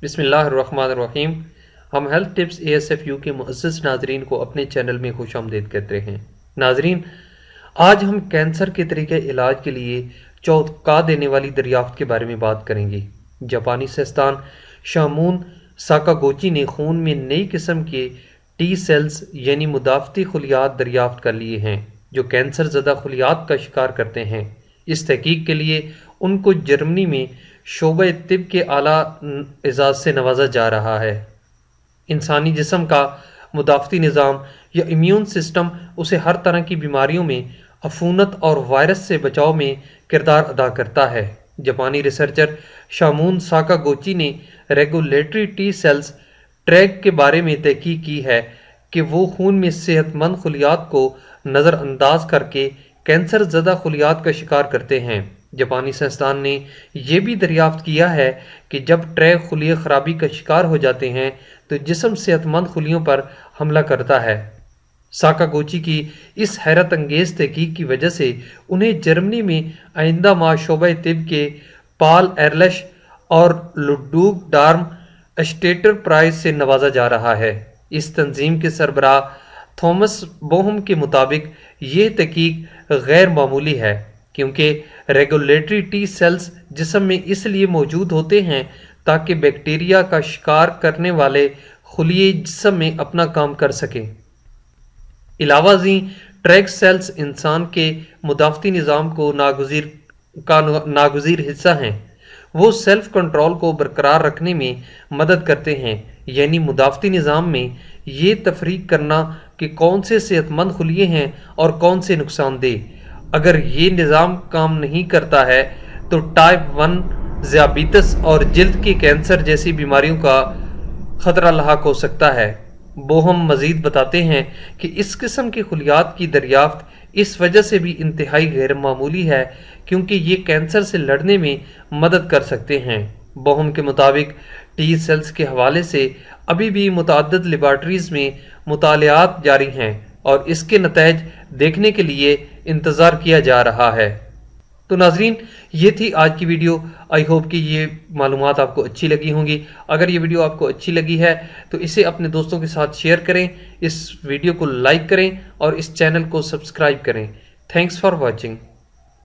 بسم اللہ الرحمن الرحیم۔ ہم ہیلتھ ٹپس ASFU کے معزز ناظرین کو اپنے چینل میں خوش آمدید کہتے ہیں۔ ناظرین، آج ہم کینسر کے طریقہ علاج کے لیے چونکا دینے والی دریافت کے بارے میں بات کریں گے۔ جاپانی سائنسدان شامون ساکاگوچی نے خون میں نئی قسم کے ٹی سیلز یعنی مدافعتی خلیات دریافت کر لیے ہیں جو کینسر زدہ خلیات کا شکار کرتے ہیں۔ اس تحقیق کے لیے ان کو جرمنی میں شعبہ طب کے اعلیٰ اعزاز سے نوازا جا رہا ہے۔ انسانی جسم کا مدافعتی نظام یا امیون سسٹم اسے ہر طرح کی بیماریوں میں عفونت اور وائرس سے بچاؤ میں کردار ادا کرتا ہے۔ جاپانی ریسرچر شامون ساکاگوچی نے ریگولیٹری ٹی سیلز ٹریگ کے بارے میں تحقیق کی ہے کہ وہ خون میں صحت مند خلیات کو نظر انداز کر کے کینسر زدہ خلیات کا شکار کرتے ہیں۔ جاپانی سائنسدان نے یہ بھی دریافت کیا ہے کہ جب ٹریگ خلیے خرابی کا شکار ہو جاتے ہیں تو جسم صحت مند خلیوں پر حملہ کرتا ہے۔ ساکاگوچی کی اس حیرت انگیز تحقیق کی وجہ سے انہیں جرمنی میں آئندہ ماہ شعبہ طب کے پال ایرلش اور لڈوگ ڈارم اسٹیٹر پرائز سے نوازا جا رہا ہے۔ اس تنظیم کے سربراہ تھامس بوہم کے مطابق یہ تحقیق غیر معمولی ہے کیونکہ ریگولیٹری ٹی سیلز جسم میں اس لیے موجود ہوتے ہیں تاکہ بیکٹیریا کا شکار کرنے والے خلیے جسم میں اپنا کام کر سکیں۔ علاوہ ازیں ٹریگ سیلز انسان کے مدافعتی نظام کو ناگزیر حصہ ہیں۔ وہ سیلف کنٹرول کو برقرار رکھنے میں مدد کرتے ہیں، یعنی مدافعتی نظام میں یہ تفریق کرنا کہ کون سے صحت مند خلیے ہیں اور کون سے نقصان دہ۔ اگر یہ نظام کام نہیں کرتا ہے تو ٹائپ 1 ذیابیطس اور جلد کے کینسر جیسی بیماریوں کا خطرہ لاحق ہو سکتا ہے۔ بوہم مزید بتاتے ہیں کہ اس قسم کے خلیات کی دریافت اس وجہ سے بھی انتہائی غیر معمولی ہے کیونکہ یہ کینسر سے لڑنے میں مدد کر سکتے ہیں۔ بوہم کے مطابق ٹی سیلز کے حوالے سے ابھی بھی متعدد لیبارٹریز میں مطالعات جاری ہیں اور اس کے نتائج دیکھنے کے لیے انتظار کیا جا رہا ہے۔ تو ناظرین، یہ تھی آج کی ویڈیو۔ آئی ہوپ کہ یہ معلومات آپ کو اچھی لگی ہوں گی۔ اگر یہ ویڈیو آپ کو اچھی لگی ہے تو اسے اپنے دوستوں کے ساتھ شیئر کریں، اس ویڈیو کو لائک کریں اور اس چینل کو سبسکرائب کریں۔ Thanks for watching.